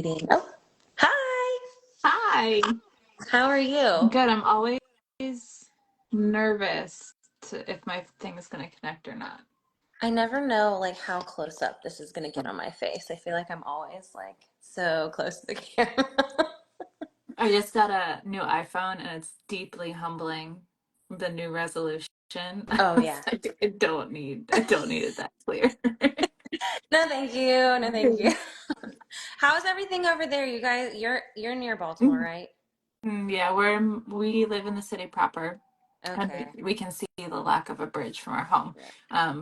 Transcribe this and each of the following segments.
Oh, hi. Hi. How are you? Good. I'm always nervous if my thing is going to connect or not. I never know how close up this is gonna get on my face. I feel like I'm always so close to the camera. I just got a new iPhone and it's deeply humbling. The new resolution. I Oh was yeah. like, I don't need it that clear. No, thank you. No, thank you. How's everything over there? You guys, you're near Baltimore, right? Yeah, we live in the city proper, and we, Okay. we can see the lack of a bridge from our home.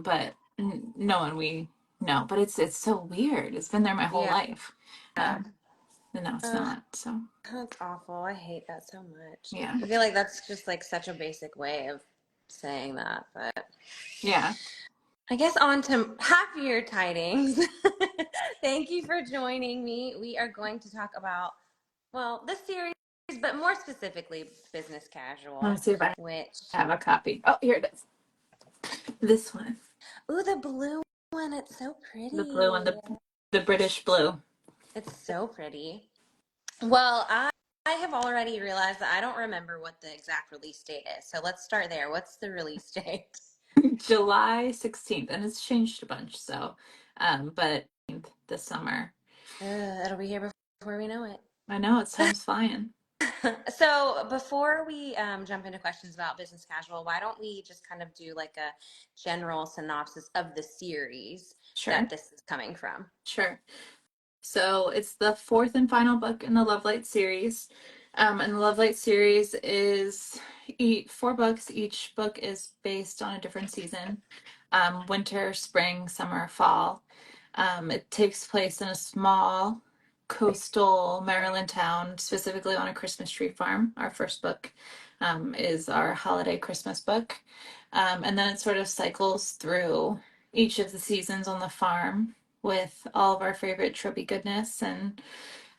But no one we know. But it's so weird. It's been there my whole Yeah. life. And now it's Ugh, not. So that's awful. I hate that so much. yeah. I feel like that's just such a basic way of saying that, but Yeah. I guess on to happier tidings. Thank you for joining me. We are going to talk about, well, this series, but more specifically, business Let me casual, see if I which, have a copy. Oh, here it is. This one. ooh, the blue one. It's so The blue one, pretty. the British blue. It's so pretty. Well, I have already realized that I don't remember what the exact release date is. So let's start there. What's the release date? July 16th. And it's changed a bunch, so but this summer. It'll be here before we know it. I know it's time's flying. So before we jump into questions about business casual, why don't we just kind of do a general synopsis of the series Sure. that this is coming from? Sure. So it's the fourth and final book in the Lovelight series. And the Lovelight series is four books. Each book is based on a different season, winter, spring, summer, fall. It takes place in a small coastal Maryland town, specifically on a Christmas tree farm. Our first book is our holiday Christmas book. And then it sort of cycles through each of the seasons on the farm with all of our favorite tropey goodness. And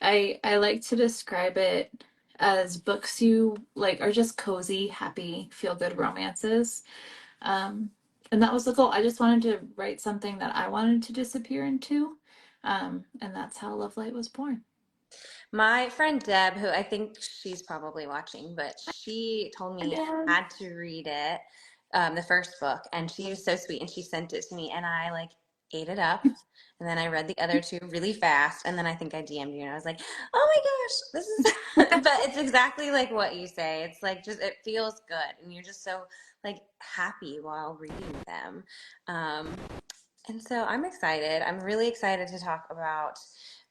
I like to describe it as books you like are just cozy, happy, feel good romances. Um, and that was the goal. I just wanted to write something that I wanted to disappear into. And that's how Lovelight was born. My friend Deb, who I think she's probably watching, but she told And me I had to read it, the first book, and she was so sweet, and she sent it to me, and I ate it up, and then I read the other two really fast, and then I think I DM'd you, and I was like, oh my gosh, this is, but it's exactly like what you say. It's just it feels good, and you're just so happy while reading them. Um, and so I'm excited. I'm really excited to talk about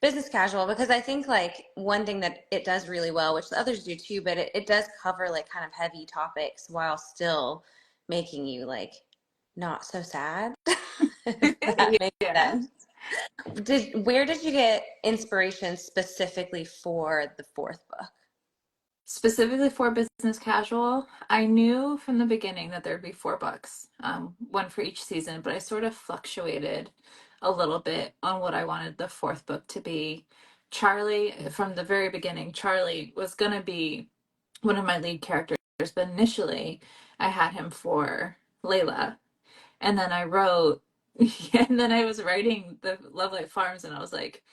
business casual because I think one thing that it does really well, which the others do too, but it does cover kind of heavy topics while still making you not so sad. If that makes yeah. sense. Where did you get inspiration specifically for the fourth book? Specifically for business casual, I knew from the beginning that there'd be four books, one for each season, but I sort of fluctuated a little bit on what I wanted the fourth book to be. Charlie, from the very beginning, Charlie was going to be one of my lead characters, but initially I had him for Layla. And then I wrote, and then I was writing the Lovelight Farms, and I was like,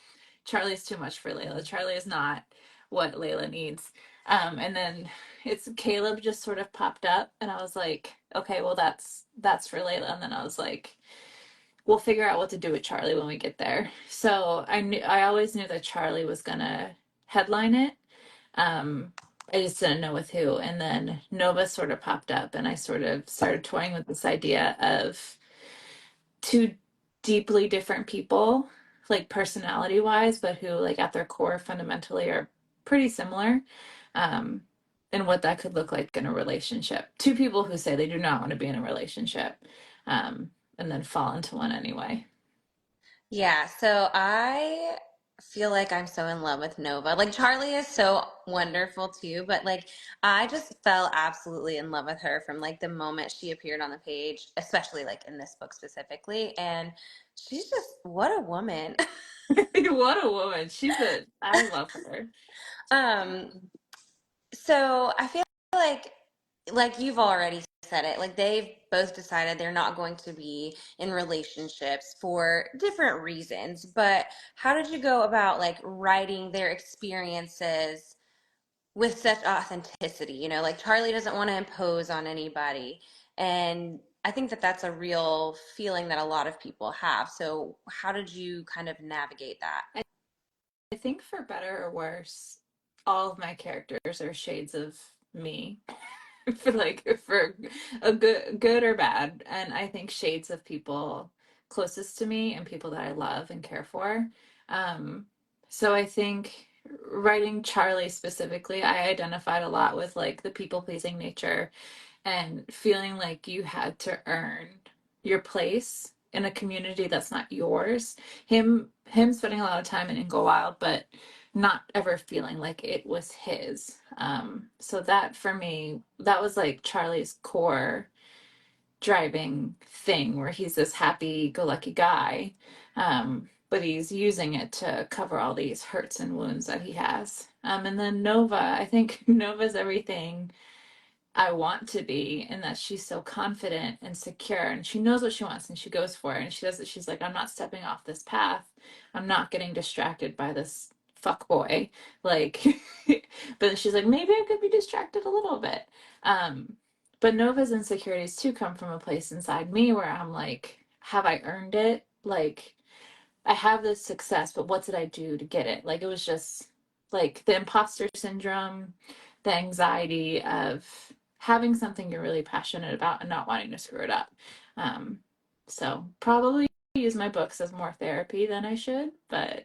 Charlie's too much for Layla. Charlie is not what Layla needs. And then it's Caleb just sort of popped up, and I was like, okay, well that's for Layla. And then I was like, we'll figure out what to do with Charlie when we get there. So I always knew that Charlie was gonna headline it. Um, I just didn't know with who. And then Nova sort of popped up, and I sort of started toying with this idea of two deeply different people, like personality wise, but who, like, at their core, fundamentally are pretty similar. Um, and what that could look like in a relationship. Two people who say they do not want to be in a relationship, and then fall into one anyway. Yeah, so I feel like I'm so in love with Nova. Charlie is so wonderful too, but I just fell absolutely in love with her from the moment she appeared on the page, especially in this book specifically. And she's just what a woman. What a woman. I love her. Um, so I feel like like you've already said it, like they've both decided they're not going to be in relationships for different reasons. But how did you go about like writing their experiences with such authenticity? You know, like Charlie doesn't want to impose on anybody. And I think that that's a real feeling that a lot of people have. So, how did you kind of navigate that? I think for better or worse, all of my characters are shades of me. For like for a good or bad. And I think shades of people closest to me and people that I love and care for. Um, so I think writing Charlie specifically, I identified a lot with like the people pleasing nature and feeling like you had to earn your place in a community that's not yours. Him spending a lot of time in Inglewild, but not ever feeling like it was his. So that for me, that was like Charlie's core driving thing, where he's this happy-go-lucky guy, but he's using it to cover all these hurts and wounds that he has. And then Nova, I think Nova's everything I want to be, and that she's so confident and secure and she knows what she wants and she goes for it and she does it. She's like, I'm not stepping off this path. I'm not getting distracted by this fuck boy. Like, but then she's like, maybe I could be distracted a little bit. Um, but Nova's insecurities too come from a place inside me where I'm like, have I earned it? Like, I have this success, but what did I do to get it? Like it was just like the imposter syndrome, the anxiety of having something you're really passionate about and not wanting to screw it up. Um, so probably use my books as more therapy than I should, but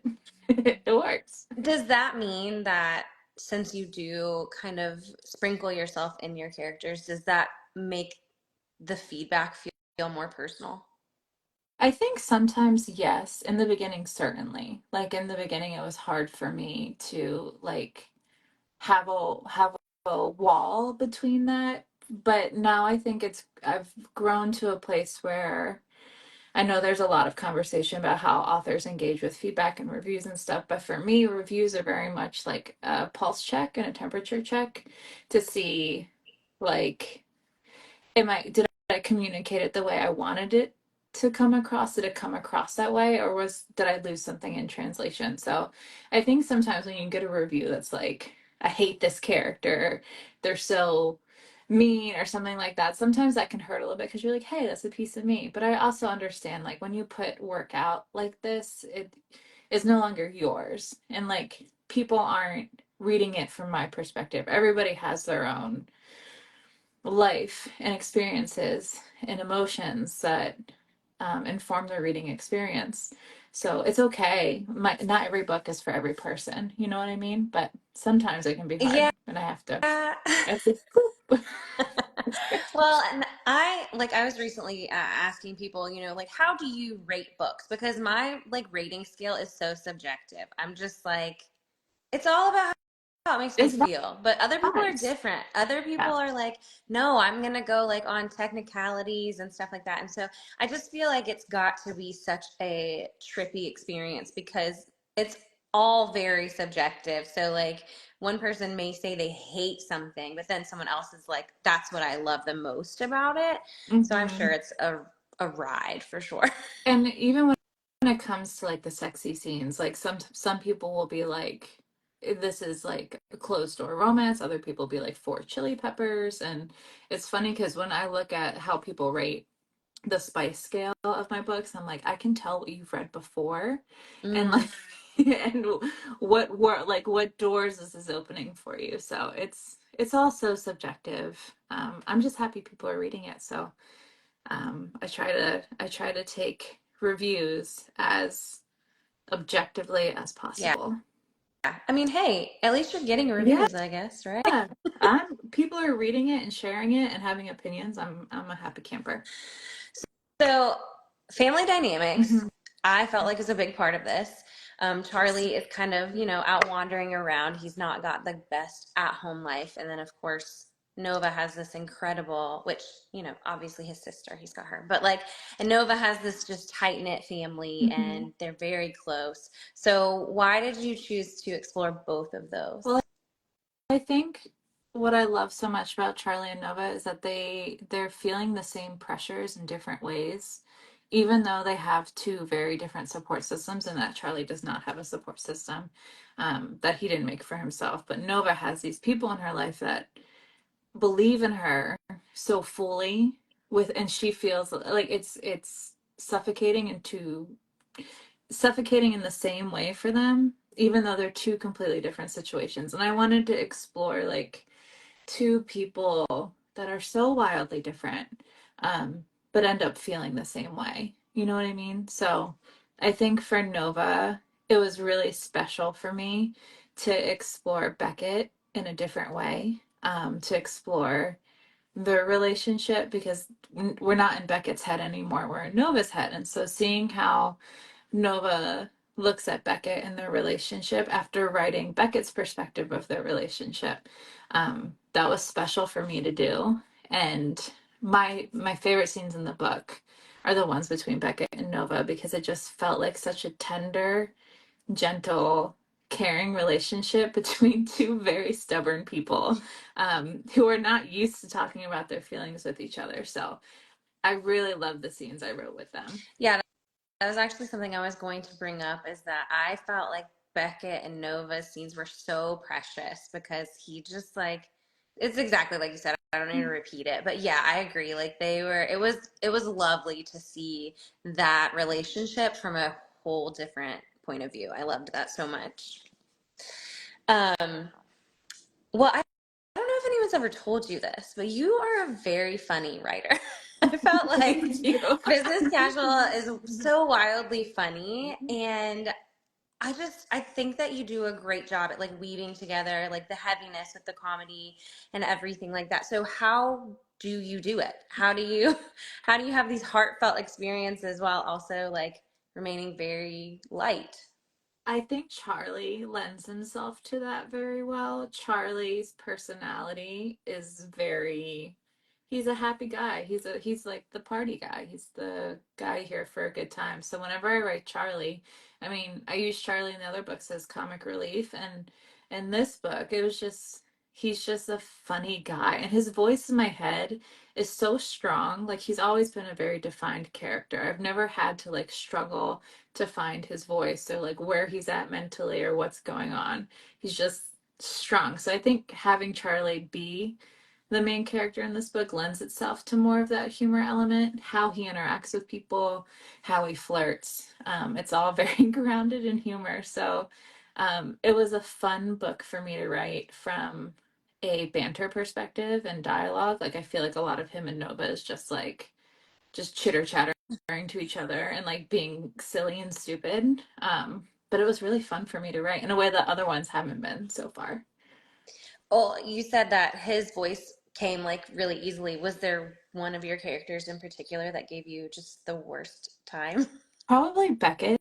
it works. Does that mean that since you do kind of sprinkle yourself in your characters, does that make the feedback feel more personal? I think sometimes yes. In the beginning, certainly. Like in the beginning, it was hard for me to like have a wall between that. But now I think I've grown to a place where I know there's a lot of conversation about how authors engage with feedback and reviews and stuff, but for me reviews are very much like a pulse check and a temperature check to see like did I communicate it the way I wanted it to come across? Did it come across that way, or did I lose something in translation? So I think sometimes when you get a review that's like, I hate this character, they're so mean or something like that, sometimes that can hurt a little bit because you're like, hey, that's a piece of me. But I also understand like when you put work out like this, it is no longer yours. And like people aren't reading it from my perspective. Everybody has their own life and experiences and emotions that inform their reading experience. So it's okay. Not every book is for every person. You know what I mean? But sometimes it can be hard, Yeah. and I have to Well, and I was recently asking people, you know, like how do you rate books? Because my like rating scale is so subjective. I'm just like it's all about how it makes me it's feel. But other people are vibes. different. Other Yeah. people are like, no, I'm gonna go like on technicalities and stuff like that. And so I just feel like it's got to be such a trippy experience because it's all very subjective. So like one person may say they hate something, but then someone else is like, that's what I love the most about it. So I'm sure Hmm. it's a ride for sure. And even when it comes to like the sexy scenes, like some people will be like, this is like a closed door romance. Other people will be like four chili peppers. And it's funny because when I look at how people rate the spice scale of my books, I'm like, I can tell what you've read before, and like, Mm. and what doors this is opening for you. So it's all so subjective. I'm just happy people are reading it. So I try to take reviews as objectively as Yeah. possible. I mean, hey, at least you're getting Yeah, reviews, I guess, right? people are reading it and sharing it and having opinions. I'm a happy camper. So, family dynamics, Hmm. I felt like is a big part of this. Charlie is kind of, you know, out wandering around. He's not got the best at home life. And then, of course, Nova has this incredible, which, you know, obviously his sister, he's got her, but like, and Nova has this just tight knit family Hmm. and they're very close. So, why did you choose to explore both of those? Well, I think. what I love so much about Charlie and Nova is that they're feeling the same pressures in different ways, even though they have two very different support systems, and that Charlie does not have a support system that he didn't make for himself. But Nova has these people in her life that believe in her so fully with, and she feels like it's suffocating in the same way for them, even though they're two completely different situations. And I wanted to explore like two people that are so wildly different, um, but end up feeling the same way. You know what I mean? So I think for Nova, it was really special for me to explore Beckett in a different way, to explore the relationship because we're not in Beckett's head anymore. We're in Nova's head. And so seeing how Nova looks at Beckett and their relationship after writing Beckett's perspective of their relationship. That was special for me to do. And my favorite scenes in the book are the ones between Beckett and Nova because it just felt like such a tender, gentle, caring relationship between two very stubborn people who are not used to talking about their feelings with each other. So I really love the scenes I wrote with them. Yeah, that was actually something I was going to bring up is that I felt like Beckett and Nova's scenes were so precious because he just like it's exactly like you said. I don't need to repeat it, but yeah, I agree. Like it was lovely to see that relationship from a whole different point of view. I loved that so much. Um, well, I don't know if anyone's ever told you this, but you are a very funny writer. I felt like Thank you. Business Casual is so wildly funny, and I think that you do a great job at like weaving together like the heaviness with the comedy and everything like that. So how do you do it? How do you have these heartfelt experiences while also like remaining very light? I think Charlie lends himself to that very well. Charlie's personality is very he's a happy guy. He's like the party guy. He's the guy here for a good time. So whenever I write Charlie, I mean, I use Charlie in the other books as comic relief, and in this book, it was just he's just a funny guy, and his voice in my head is so strong. Like he's always been a very defined character. I've never had to like struggle to find his voice or like where he's at mentally or what's going on. He's just strong. So I think having Charlie be the main character in this book lends itself to more of that humor element, how he interacts with people, how he flirts. It's all very grounded in humor. So it was a fun book for me to write from a banter perspective and dialogue. Like I feel like a lot of him and Nova is just like just chitter chattering to each other and like being silly and stupid. But it was really fun for me to write in a way that other ones haven't been so far. Oh, you said that his voice came like really easily. Was there one of your characters in particular that gave you just the worst time? Probably Beckett.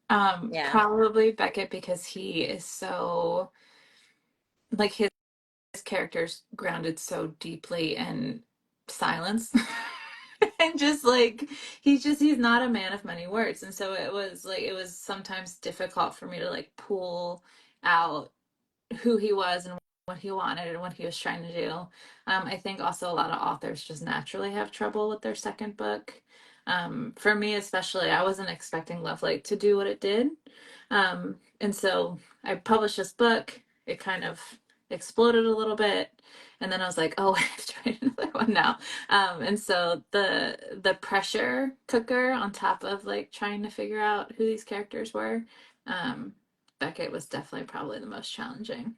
Yeah. Probably Beckett because he is so like his character's grounded so deeply in silence. And just like he's not a man of many words. And so it was sometimes difficult for me to like pull out who he was and what he wanted and what he was trying to do. I think also a lot of authors just naturally have trouble with their second book. For me, especially, I wasn't expecting Lovelight to do what it did. And so I published this book. It kind of exploded a little bit. And then I was like, oh, I have to write another one now. And so the pressure cooker on top of like trying to figure out who these characters were, um, Beckett was definitely probably the most challenging.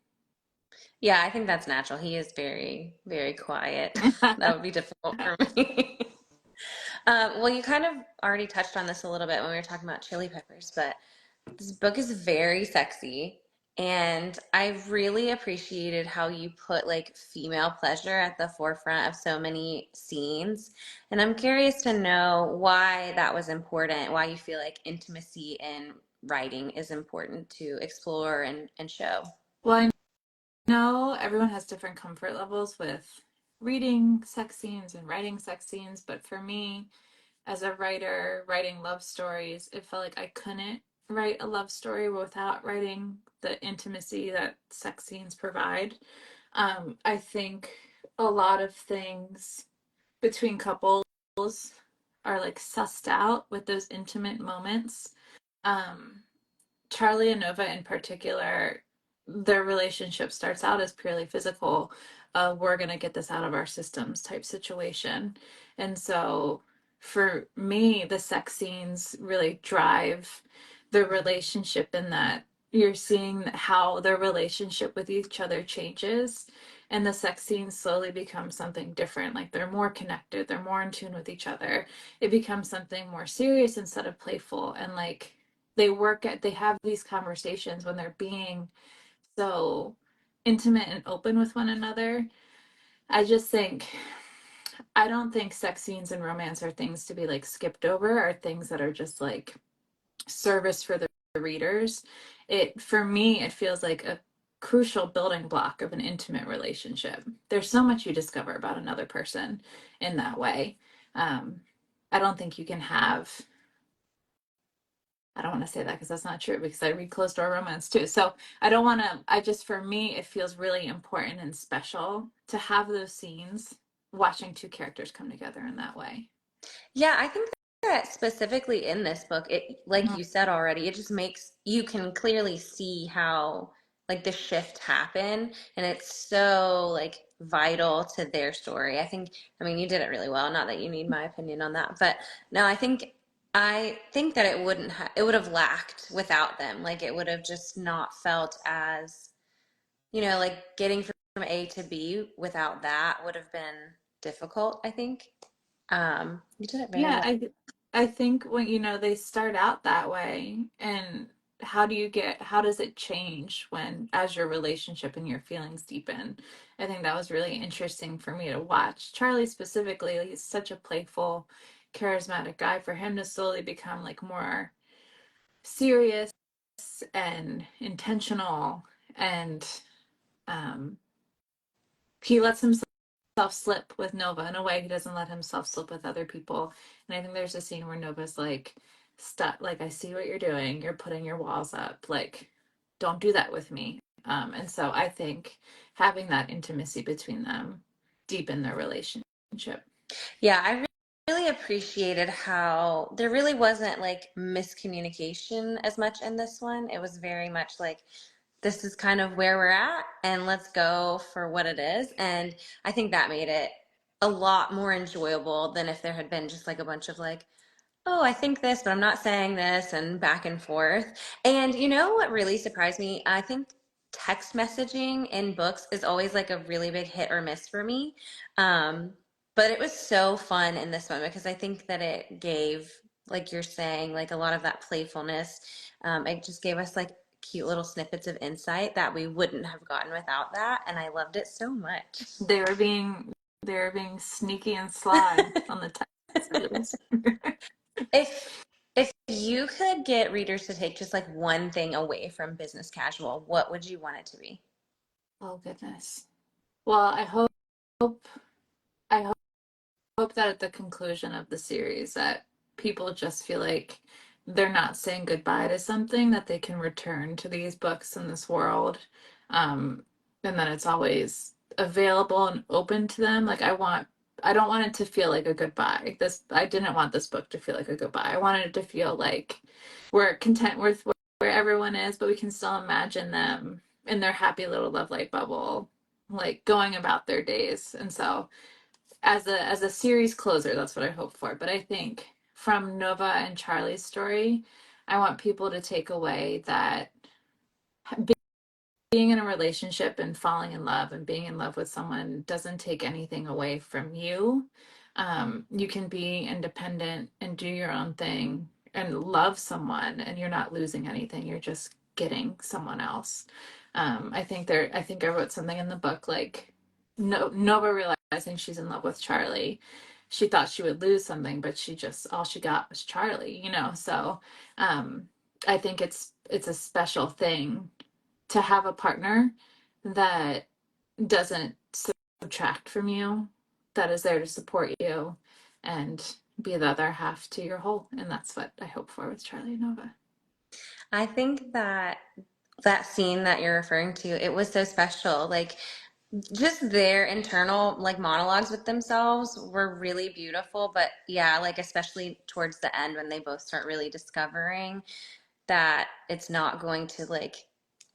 Yeah, I think that's natural. He is very, very quiet. That would be difficult for me. Well, you kind of already touched on this a little bit when we were talking about chili peppers, but this book is very sexy, and I really appreciated how you put like female pleasure at the forefront of so many scenes. And I'm curious to know why that was important, why you feel like intimacy in writing is important to explore and show. Well, I know everyone has different comfort levels with reading sex scenes and writing sex scenes, but for me, as a writer writing love stories, it felt like I couldn't write a love story without writing the intimacy that sex scenes provide. I think a lot of things between couples are like sussed out with those intimate moments. Um, Charlie and Nova in particular, their relationship starts out as purely physical. We're going to get this out of our systems type situation. And so for me, the sex scenes really drive the relationship in that you're seeing how their relationship with each other changes. And the sex scenes slowly become something different. Like they're more connected, they're more in tune with each other. It becomes something more serious instead of playful. And like they have these conversations when they're being so intimate and open with one another. I just think I don't think sex scenes and romance are things to be like skipped over, or things that are just like service for the readers. It for me it feels like a crucial building block of an intimate relationship. There's so much you discover about another person in that way. um I don't think you can have, I don't want to say that because that's not true, because I read closed door romance too. So I don't want to, I just, for me, it feels really important and special to have those scenes watching two characters come together in that way. Yeah, I think that specifically in this book, it, like Mhm. you said already, it just makes you can clearly see how like the shift happened, and it's so like vital to their story. I mean, you did it really well. Not that you need my opinion on that, but no, I think that it would have lacked without them. Like it would have just not felt as, like getting from A to B without that would have been difficult, I think. You did it very Yeah, well. I think when they start out that way, and how does it change when as your relationship and your feelings deepen? I think that was really interesting for me to watch. Charlie specifically, he's such a playful, charismatic guy. For him to slowly become like more serious and intentional, and um, he lets himself slip with Nova in a way he doesn't let himself slip with other people. And I think there's a scene where Nova's like, "Stop! Like I see what you're doing. You're putting your walls up. Like, don't do that with me." And so I think having that intimacy between them deepen their relationship. Yeah, I really appreciated how there really wasn't like miscommunication as much in this one. It was very much like, this is kind of where we're at, and let's go for what it is. And I think that made it a lot more enjoyable than if there had been just like a bunch of like, oh, I think this, but I'm not saying this, and back and forth. And you know what really surprised me? I think text messaging in books is always like a really big hit or miss for me. Um, but it was so fun in this one because I think that it gave, like you're saying, like a lot of that playfulness. It just gave us like cute little snippets of insight that we wouldn't have gotten without that. And I loved it so much. They were being they were being sneaky and sly on the text messages. If if you could get readers to take just like one thing away from business casual, what would you want it to be? Oh goodness. Well, I hope that at the conclusion of the series that people just feel like they're not saying goodbye to something, that they can return to these books in this world, um, and that it's always available and open to them. Like I don't want it to feel like a goodbye. I didn't want this book to feel like a goodbye. I wanted it to feel like we're content with where everyone is, but we can still imagine them in their happy little Lovelight bubble, like going about their days. And so as a series closer, that's what I hope for. But I think from Nova and Charlie's story, I want people to take away that being in a relationship and falling in love and being in love with someone doesn't take anything away from you. You can be independent and do your own thing and love someone, and you're not losing anything. You're just getting someone else. I think I wrote something in the book like, no, Nova realizing she's in love with Charlie. She thought she would lose something, but she just all she got was Charlie. So um, I think it's a special thing to have a partner that doesn't subtract from you, that is there to support you and be the other half to your whole. And that's what I hope for with Charlie and Nova. I think that that scene that you're referring to, it was so special. Like just their internal like monologues with themselves were really beautiful. But yeah, like especially towards the end when they both start really discovering that it's not going to like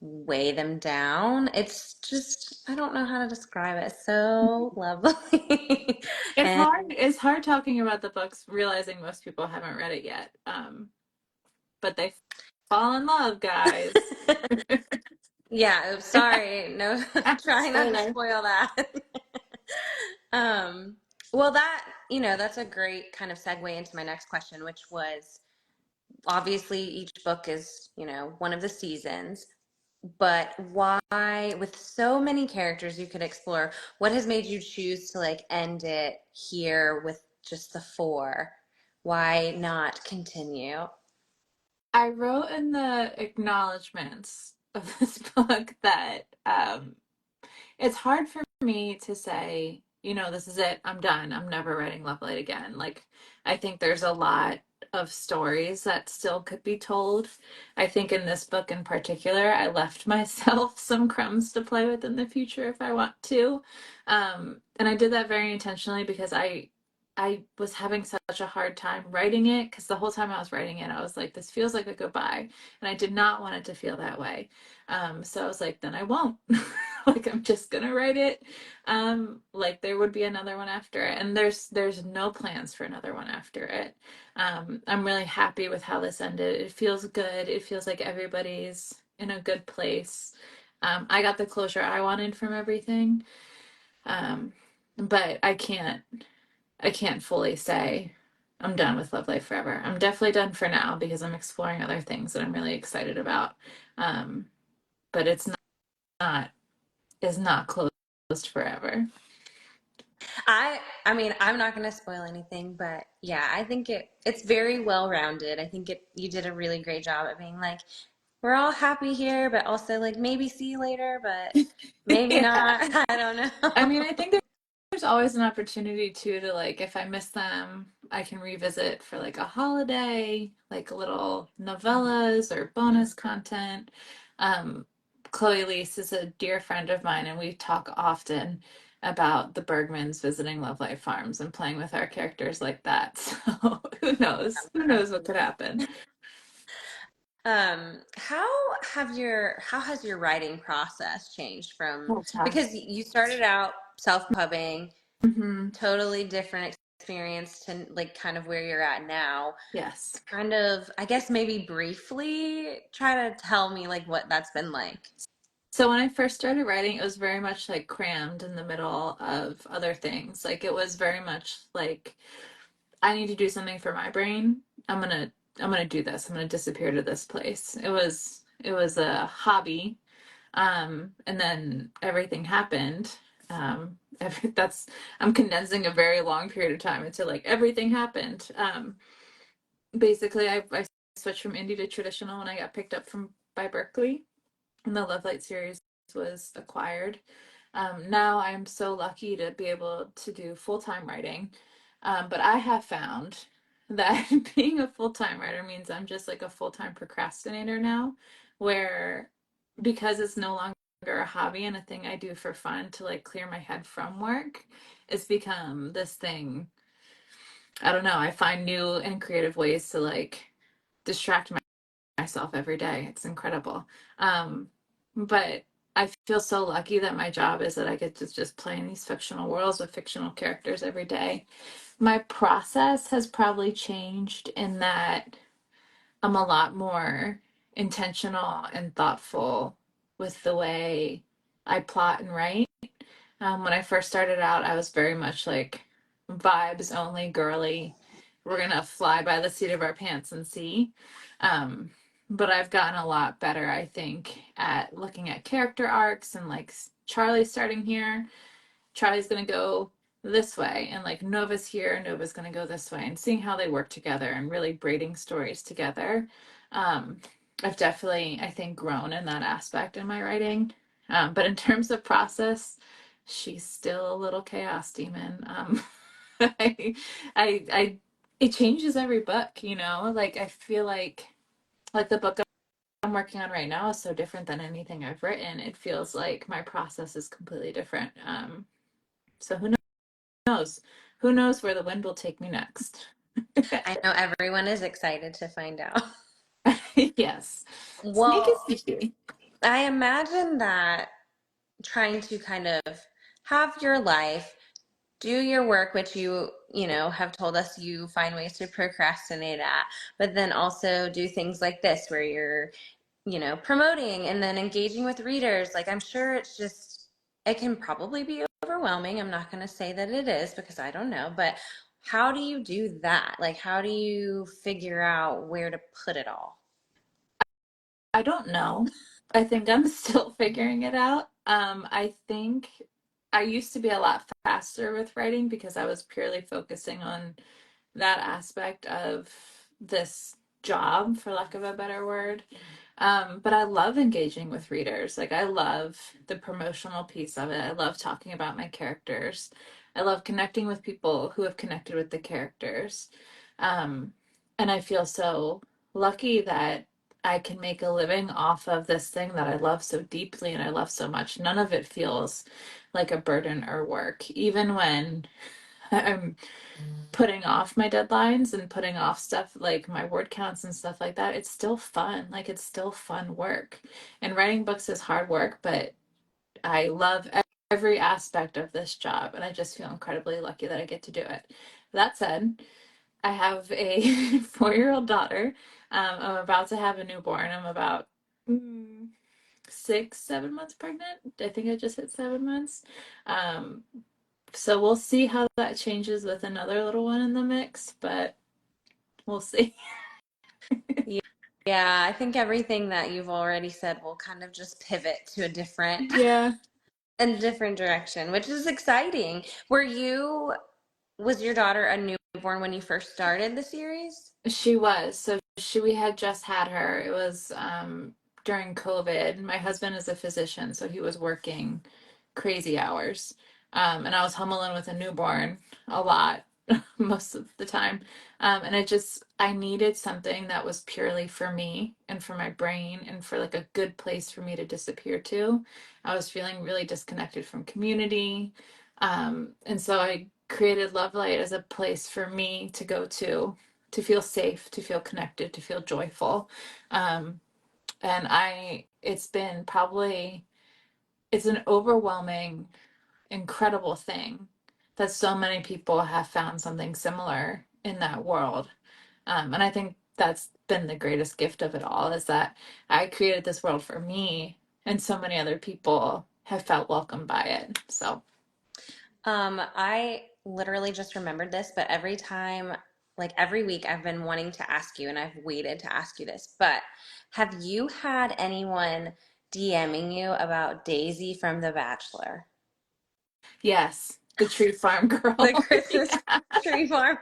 weigh them down. It's just, I don't know how to describe it. It's so lovely. It's And hard. It's hard talking about the books, realizing most people haven't read it yet. But they fall in love, guys. yeah, oops, sorry. No, trying not to Spoiler. spoil that. Um, well, that's a great kind of segue into my next question, which was obviously each book is, one of the seasons, but why, with so many characters you could explore, what has made you choose to like end it here with just the four? Why not continue? I wrote in the acknowledgments of this book that it's hard for me to say, this is it. I'm done. I'm never writing Lovelight again. Like, I think there's a lot of stories that still could be told. I think in this book in particular, I left myself some crumbs to play with in the future if I want to. And I did that very intentionally because I was having such a hard time writing it because the whole time I was writing it, I was like, this feels like a goodbye. And I did not want it to feel that way. So I was like, then I won't. Like I'm just gonna write it. Like there would be another one after it. And there's no plans for another one after it. I'm really happy with how this ended. It feels good. It feels like everybody's in a good place. I got the closure I wanted from everything. Um, but I can't fully say I'm done with Love Life Forever. I'm definitely done for now because I'm exploring other things that I'm really excited about. Um, but not is not closed forever. I mean, I'm not going to spoil anything, but yeah, I think it's very well rounded. I think you did a really great job at being like, we're all happy here, but also like maybe see you later, but maybe Yeah. not. I don't I mean, I know. think there's always an opportunity too to like if I miss them, I can revisit for like a holiday, like little novellas or bonus content. Um, Chloe Leese is a dear friend of mine, and we talk often about the Bergmans visiting Love Life Farms and playing with our characters like that. So who knows? Who knows what could happen? How how has your writing process changed from, Oh, tough. because you started out self-pubbing, Hmm. totally different experience to like kind of where you're at now. Yes. Kind of, I guess maybe briefly try to tell me like what that's been like. So when I first started writing, it was very much like crammed in the middle of other things. Like it was very much like I need to do something for my brain. I'm gonna do this. I'm gonna disappear to this place. It was a hobby. And then everything happened. That's I'm condensing a very long period of time into like everything happened. Basically I switched from indie to traditional when I got picked up from by Berkeley and the Lovelight series was acquired. Now I'm so lucky to be able to do full time writing. But I have found that being a full time writer means I'm just like a full time procrastinator now, where because it's no longer a hobby and a thing I do for fun to like clear my head from work, it's become this thing. I don't know. I find new and creative ways to like distract myself every day. It's incredible. But I feel so lucky that my job is that I get to just play in these fictional worlds with fictional characters every day. My process has probably changed in that I'm a lot more intentional and thoughtful with the way I plot and write. When I first started out, I was very much like vibes only, girly. We're gonna fly by the seat of our pants and see. Um, but I've gotten a lot better, I think, at looking at character arcs and like Charlie starting here. Charlie's gonna go this way, and like Nova's here, Nova's gonna go this way, and seeing how they work together and really braiding stories together. Um, I've definitely, I think, grown in that aspect in my writing. But in terms of process, she's still a little chaos demon. I, I, it changes every book, you know. Like I feel like the book I'm working on right now is so different than anything I've written. It feels like my process is completely different. So who knows? Who knows where the wind will take me next? I know everyone is excited to find out. Yes. Sneaky, Well, sneaky. I imagine that trying to kind of have your life, do your work, which you have told us you find ways to procrastinate at, but then also do things like this where you're, promoting and then engaging with readers. Like, I'm sure it can probably be overwhelming. I'm not going to say that it is because I don't know, but how do you do that? Like, how do you figure out where to put it all? I don't know. I think I'm still figuring it out. I think I used to be a lot faster with writing because I was purely focusing on that aspect of this job, for lack of a better word. But I love engaging with readers. Like, I love the promotional piece of it. I love talking about my characters. I love connecting with people who have connected with the characters. Um, and I feel so lucky that I can make a living off of this thing that I love so deeply and I love so much. None of it feels like a burden or work, even when I'm putting off my deadlines and putting off stuff like my word counts and stuff like that. It's still fun. Like, it's still fun work. And writing books is hard work, but I love every aspect of this job and I just feel incredibly lucky that I get to do it. That said, I have a 4-year-old daughter. I'm about to have a newborn. I'm about 6, 7 months pregnant. I think I just hit 7 months. Um, so we'll see how that changes with another little one in the mix, but we'll see. Yeah, I think everything that you've already said will kind of just pivot to a different Yeah. a different direction, which is exciting. Was your daughter a newborn when you first started the series? She was. So we had just had her. It was during COVID. My husband is a physician, so he was working crazy hours. And I was home alone with a newborn a lot most of the time. And I needed something that was purely for me and for my brain and for like a good place for me to disappear to. I was feeling really disconnected from community. And so I created Lovelight as a place for me to go to feel safe, to feel connected, to feel joyful. Um, and it's been probably, it's an overwhelming, incredible thing that so many people have found something similar in that world. And I think that's been the greatest gift of it all is that I created this world for me and so many other people have felt welcomed by it. So I literally just remembered this, but like every week, I've been wanting to ask you, and I've waited to ask you this, but have you had anyone DMing you about Daisy from The Bachelor? yes, the tree farm The girl. Christmas Yeah. tree farm.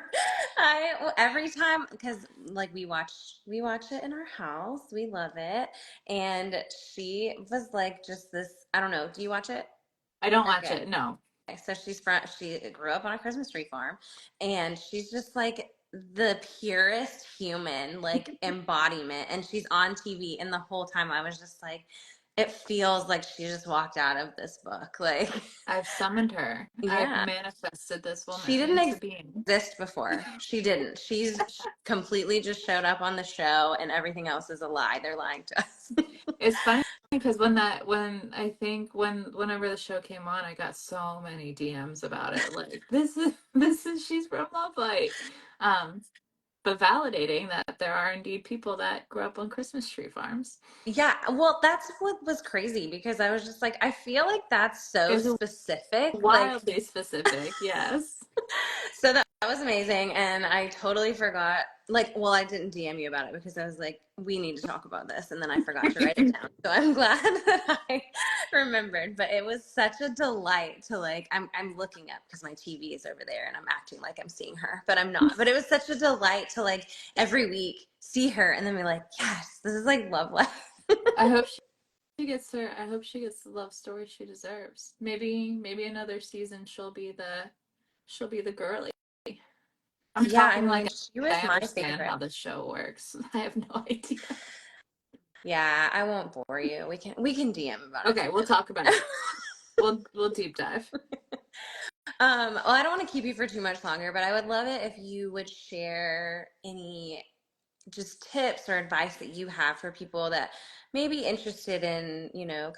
Every time, because like we watch it in our house. We love it. And she was like just this, I don't know. Do you watch it? I don't watch Okay. it. No. So she grew up on a Christmas tree farm, and she's just like the purest human, like embodiment. And she's on TV, and the whole time I was just like, it feels like she just walked out of this book. Like, I've summoned her. I've yeah, manifested this she woman didn't into being. exist before. She didn't. She completely just showed up on the show, and everything else is a lie. They're lying to us. It's funny because whenever the show came on, I got so many DMs about it. Like, this is she's from Lovelight. Um, but validating that there are indeed people that grew up on Christmas tree farms Yeah, well, that's what was crazy because I was just like, I feel like that's so is specific. Like, wildly specific. Yes. so that was amazing. And I totally forgot. Like, well, I didn't DM you about it because I was like, we need to talk about this. And then I forgot to write it down. So I'm glad that I remembered. But it was such a delight to like, I'm looking up because my TV is over there and I'm acting like I'm seeing her, but I'm not. But it was such a delight to like every week see her and then be like, yes, this is like love life. I hope she gets her. I hope she gets the love story she deserves. Maybe another season she'll be the girly. I'm Yeah, I talking mean, like she was I my understand favorite. how this show works. I have no idea. Yeah, I won't bore you. We can DM about it Okay, we'll sometime. talk about it. We'll deep dive. Well, I don't want to keep you for too much longer, but I would love it if you would share any just tips or advice that you have for people that may be interested in,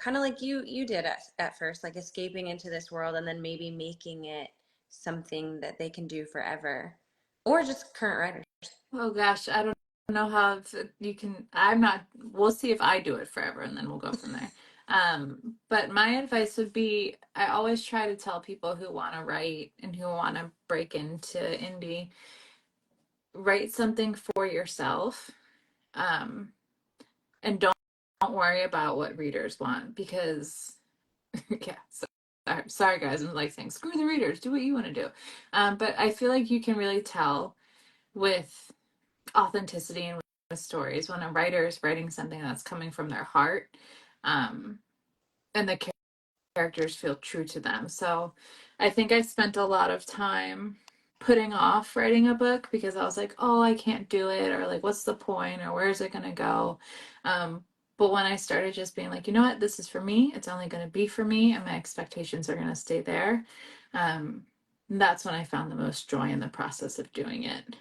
kind of like you did at first, like escaping into this world and then maybe making it something that they can do forever, or just current writers. Oh gosh, I don't know how you can. I'm not. We'll see if I do it forever, and then we'll go from there. But my advice would be, I always try to tell people who want to write and who want to break into indie, write something for yourself, um, and don't worry about what readers want because yeah. So, sorry guys, I'm like saying screw the readers, do what you want to do. But I feel like you can really tell with authenticity and with stories when a writer is writing something that's coming from their heart, um, and the characters feel true to them. So I think I spent a lot of time putting off writing a book because I was like, oh, I can't do it, or like, what's the point, or where's it going to go? Um, but when I started just being like, you know what, this is for me, it's only going to be for me, and my expectations are going to stay there. Um, that's when I found the most joy in the process of doing it.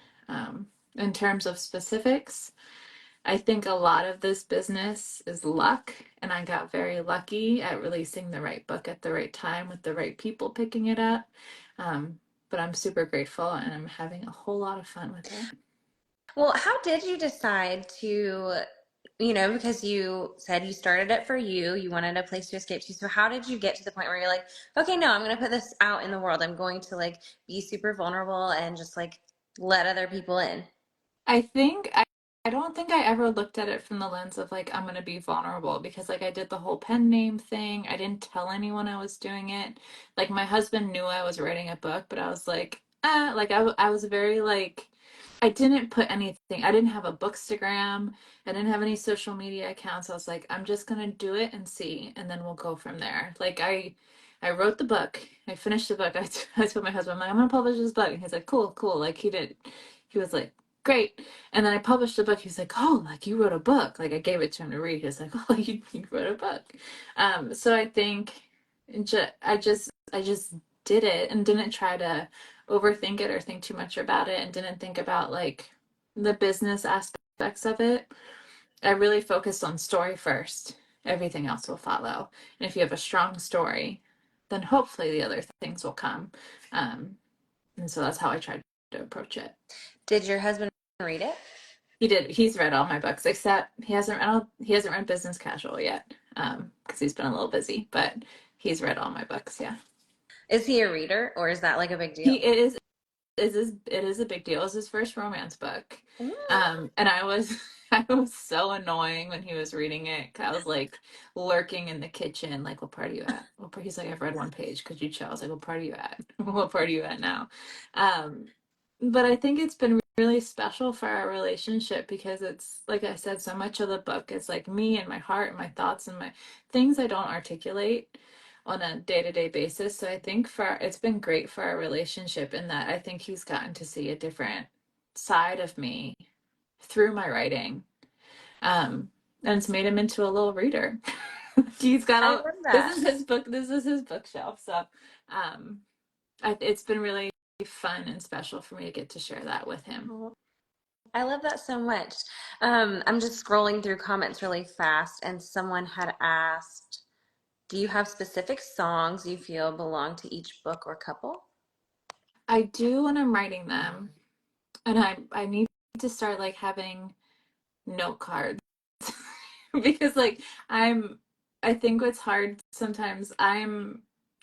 In terms of specifics, I think a lot of this business is luck, and I got very lucky at releasing the right book at the right time with the right people picking it up. But I'm super grateful and I'm having a whole lot of fun with it. Well, how did you decide to, because you said you started it for you wanted a place to escape to. So how did you get to the point where you're like, okay, no, I'm going to put this out in the world. I'm going to like be super vulnerable and just like let other people in. I think I don't think I ever looked at it from the lens of like I'm gonna be vulnerable because like I did the whole pen name thing. I didn't tell anyone I was doing it. Like my husband knew I was writing a book, but I was like, like I was very like I didn't put anything. I didn't have a bookstagram. I didn't have any social media accounts. I was like, I'm just gonna do it and see, and then we'll go from there. Like I wrote the book. I finished the book. I told my husband, I'm like, I'm gonna publish this book. And he's like, cool, cool. Like he did. He was like, great. And then I published the book. He's like, oh, like you wrote a book. Like I gave it to him to read. He's like, oh, you wrote a book. So I think I just did it and didn't try to overthink it or think too much about it and didn't think about like the business aspects of it. I really focused on story first. Everything else will follow. And if you have a strong story, then hopefully the other things will come. Um, and so that's how I tried to approach it. Did your husband read it? He did. He's read all my books, except he hasn't read Business Casual yet, because he's been a little busy. But he's read all my books. Yeah, Is he a reader or is that like a big he deal? it is a big deal. It was his first romance book, and I was I was so annoying when he was reading it. I was like lurking in the kitchen, like, "What part are you at?" What part? He's like, "I've read one page. Could you chill?" I was like, "What part are you at? What part are you at now?" Um, but I think it's been really special for our relationship because it's like I said, so much of the book is like me and my heart and my thoughts and my things I don't articulate on a day-to-day basis. So I think it's been great for our relationship in that I think he's gotten to see a different side of me through my writing. Um, and it's made him into a little reader. He's got I all love that. this is his bookshelf. So um it's been really fun and special for me to get to share that with him. Oh, I love that so much. I'm just scrolling through comments really fast, and someone had asked, do you have specific songs you feel belong to each book or couple? I do when I'm writing them, and I need to start like having note cards because like I'm I think what's hard sometimes I'm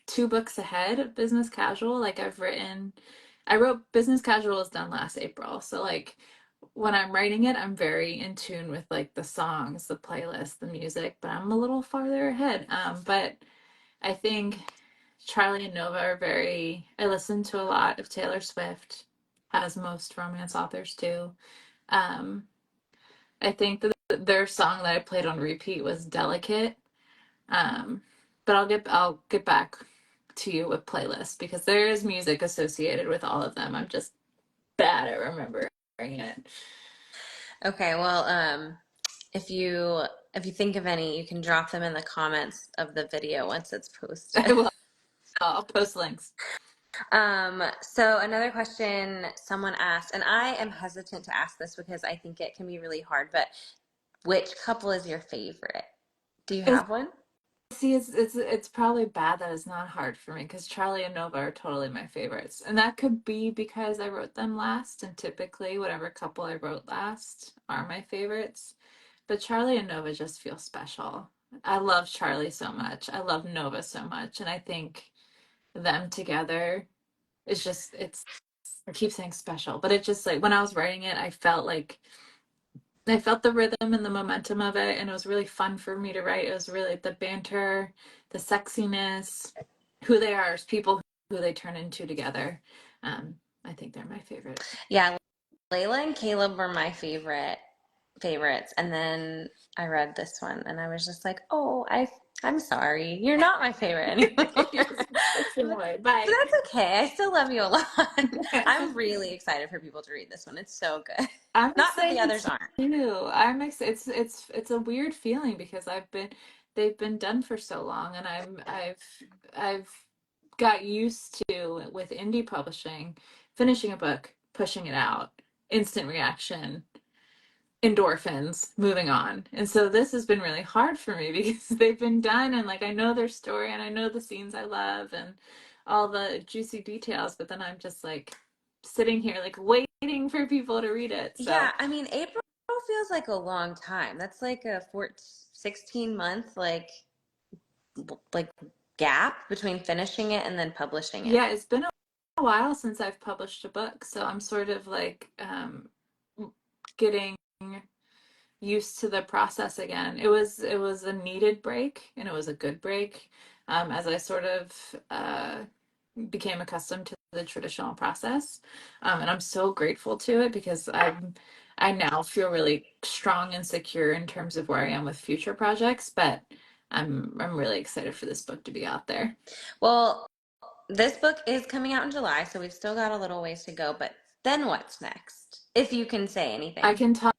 2 books ahead of Business Casual. Like I wrote Business Casual was done last April. So like when I'm writing it, I'm very in tune with like the songs, the playlist, the music, but I'm a little farther ahead. But I think Charlie and Nova are very I listen to a lot of Taylor Swift, as most romance authors do. Um, I think that their song that I played on repeat was Delicate. Um, but I'll get back to you with playlists because there is music associated with all of them. I'm just bad at remembering it. Okay, well, if you If you think of any, you can drop them in the comments of the video once it's I posted. will. I'll post links. So another question someone asked, and I am hesitant to ask this because I think it can be really hard, but which couple is your favorite? Do you It's, have one? see, it's probably bad that it's not hard for me because Charlie and Nova are totally my favorites, and that could be because I wrote them last, and typically whatever couple I wrote last are my favorites. But Charlie and Nova just feel special. I love Charlie so much. I love Nova so much, and I think them together is just it's I keep saying special, but it just like when I was writing it, I felt the rhythm and the momentum of it, and it was really fun for me to write. It was really the banter, the sexiness, who they are as people, who they turn into together. I think they're my favorite. Yeah, Layla and Caleb were my favorites, and then I read this one, and I was just like, oh, I'm sorry, you're not my favorite anymore. Yes, the same But way. Bye. that's okay. I still love you a lot. I'm really excited for people to read this one. It's so good. I'm Not that the excited others aren't. too. It's a weird feeling because they've been done for so long, and I've got used to with indie publishing, finishing a book, pushing it out, instant reaction, endorphins, moving on. And so this has been really hard for me because they've been done, and like I know their story and I know the scenes I love and all the juicy details, but then I'm just like sitting here like waiting for people to read it. So Yeah, I mean, April feels like a long time. That's like a 16 month like gap between finishing it and then publishing it. yeah, it's been a while since I've published a book, so I'm sort of like getting used to the process again. It was a needed break, and it was a good break, as I sort of became accustomed to the traditional process, and I'm so grateful to it because I now feel really strong and secure in terms of where I am with future projects. But I'm really excited for this book to be out there. Well, this book is coming out in July, so we've still got a little ways to go, but then what's next? If you can say I anything. can talk.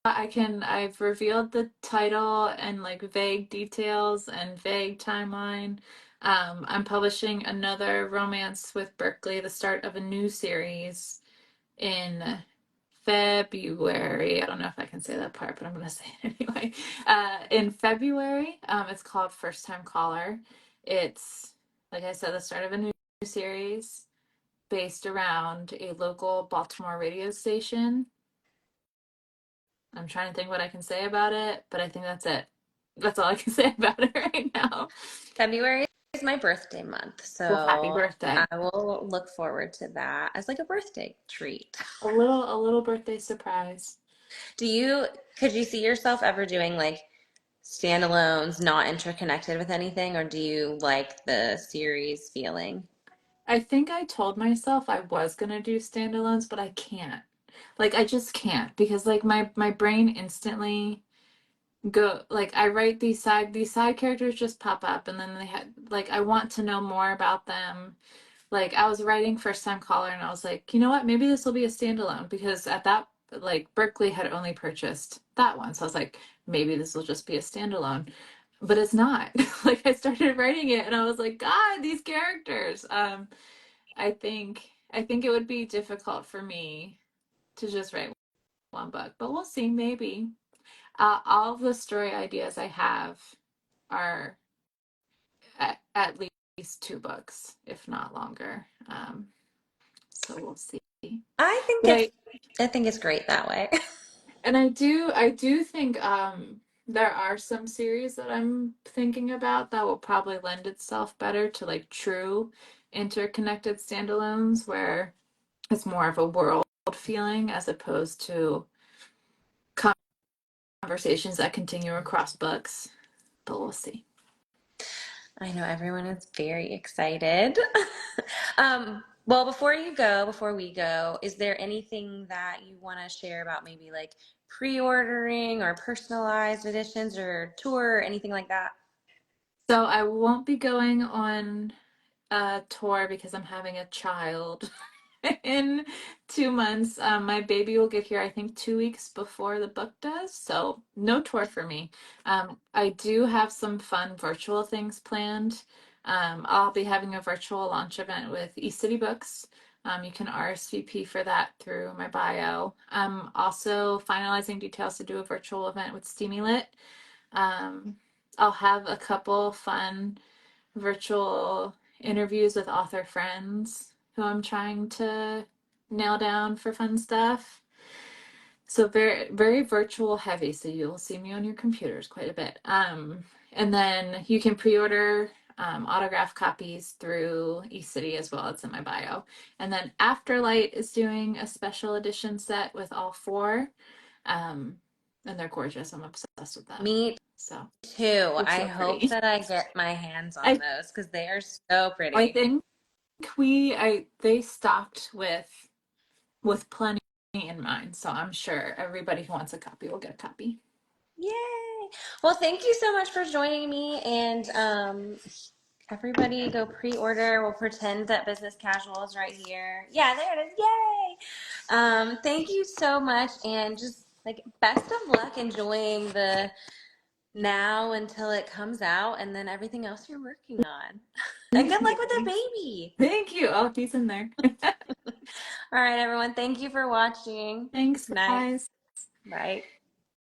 I've revealed the title and like vague details and vague timeline. I'm publishing another romance with Berkeley, the start of a new series in February. I don't know if I can say that part, but I'm going to say it anyway. In February, it's called First Time Caller. It's, like I said, the start of a new series based around a local Baltimore radio station. I'm trying to think what I can say about it, but I think that's it. That's all I can say about it right now. February is my birthday month, Well, happy so I birthday. will look forward to that as like a birthday treat. A little birthday surprise. Do you, could you see yourself ever doing like standalones, not interconnected with anything, or do you like the series feeling? I think I told myself I was gonna do standalones, but I can't. Like I just can't because like my brain instantly go like I write these side characters just pop up, and then they had like I want to know more about them. Like I was writing First Time Caller, and I was like, you know what, maybe this will be a standalone because at that like Berkeley had only purchased that one, so I was like, maybe this will just be a standalone, but it's not. Like I started writing it and I was like, God, these characters. I think it would be difficult for me to just write one book, but we'll see. Maybe all of the story ideas I have are at least two books, if not longer. So we'll see. I think But I think it's great that way. I do think there are some series that I'm thinking about that will probably lend itself better to like true interconnected standalones where it's more of a world feeling as opposed to conversations that continue across books. But we'll see. I know everyone is very excited. Well, before we go, is there anything that you want to share about maybe like pre-ordering or personalized editions or tour or anything like that? So I won't be going on a tour because I'm having a child in 2 months. My baby will get here, I think, 2 weeks before the book does. So no tour for me. I do have some fun virtual things planned. I'll be having a virtual launch event with eCity Books. You can RSVP for that through my bio. I'm also finalizing details to do a virtual event with Steamy Lit. Um, I'll have a couple fun virtual interviews with author friends who I'm trying to nail down for fun stuff. So very, very virtual heavy. So you'll see me on your computers quite a bit. And then you can pre-order autograph copies through eCity as well. It's in my bio. And then Afterlight is doing a special edition set with all four. Um, and they're gorgeous. I'm obsessed with them. Me So too. looks I so hope pretty. that I get my hands on I those because they are so I pretty. think they stocked with plenty in mind, so I'm sure everybody who wants a copy will get a copy. Yay! Well, thank you so much for joining me, and everybody go pre-order. We'll pretend that business casual is right here. Yeah, there it is. Yay! Thank you so much, and just like best of luck enjoying the now until it comes out, and then everything else you're working on. And Thank good luck with the you. baby. Thank you. Oh, he's in there. All right, everyone. Thank you for watching. Thanks, Night. guys. Bye.